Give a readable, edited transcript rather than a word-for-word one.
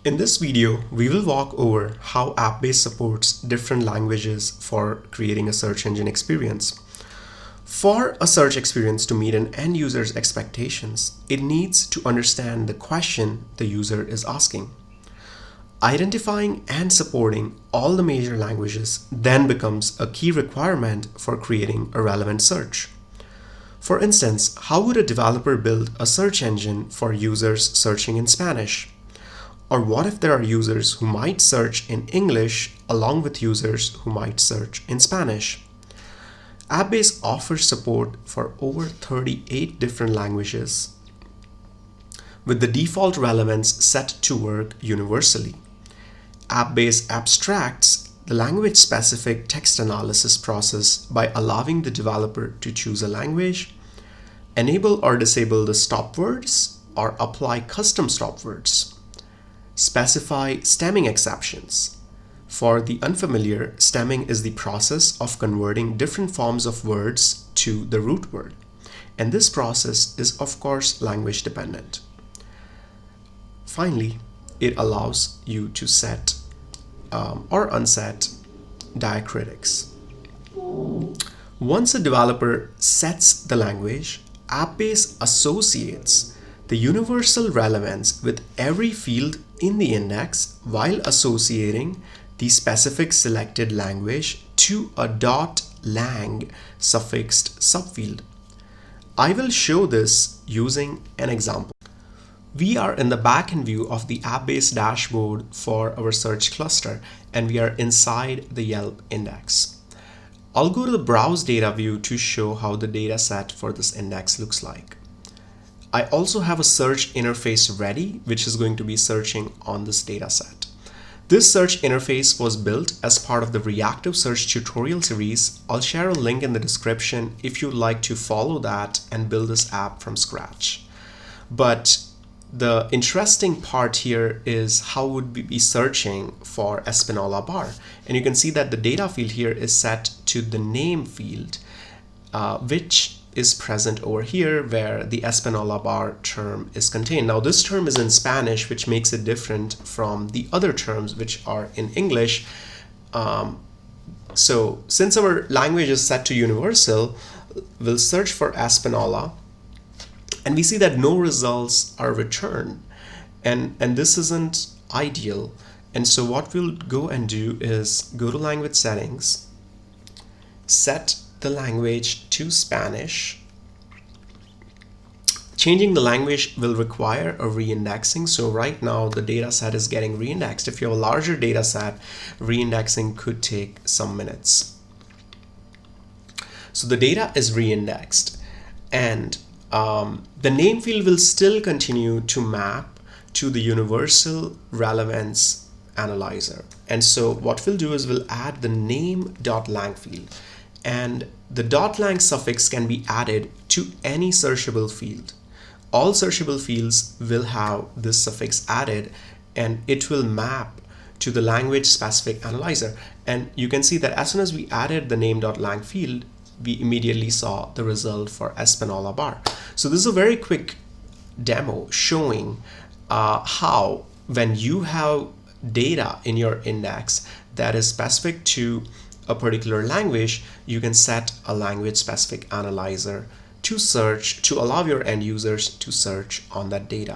In this video, we will walk over how AppBase supports different languages for creating a search engine experience. For a search experience to meet an end user's expectations, it needs to understand the question the user is asking. Identifying and supporting all the major languages then becomes a key requirement for creating a relevant search. For instance, how would a developer build a search engine for users searching in Spanish? Or what if there are users who might search in English along with users who might search in Spanish? AppBase offers support for over 38 different languages, with the default relevance set to work universally. AppBase abstracts the language-specific text analysis process by allowing the developer to choose a language, enable or disable the stop words, or apply custom stop words. Specify stemming exceptions. For the unfamiliar, stemming is the process of converting different forms of words to the root word. And this process is, of course, language dependent. Finally, it allows you to set or unset diacritics. Once a developer sets the language, AppBase associates the universal relevance with every field in the index while associating the specific selected language to a .lang suffixed subfield. I will show this using an example. We are in the backend view of the AppBase dashboard for our search cluster, and we are inside the Yelp index. I'll go to the Browse Data view to show how the data set for this index looks like. I also have a search interface ready, which is going to be searching on this data set. This search interface was built as part of the reactivesearch tutorial series. I'll share a link in the description if you'd like to follow that and build this app from scratch. But the interesting part here is how would we be searching for Espanola bar. And you can see that the data field here is set to the name field, which is present over here where the Espanola bar term is contained. Now this term is in Spanish, which makes it different from the other terms which are in English. So since our language is set to universal, we'll search for Espanola, and we see that no results are returned, and this isn't ideal. And so what we'll go and do is go to language settings, set the language to Spanish. Changing the language will require a reindexing. So right now the data set is getting reindexed. If you have a larger data set, reindexing could take some minutes. So the data is reindexed, and the name field will still continue to map to the universal relevance analyzer. And so what we'll do is we'll add the name.lang field, and the .lang suffix can be added to any searchable field. All searchable fields will have this suffix added, and it will map to the language specific analyzer. And you can see that as soon as we added the name.lang field, we immediately saw the result for Espanola bar. So this is a very quick demo showing how when you have data in your index that is specific to a particular language, you can set a language specific analyzer to search, to allow your end users to search on that data.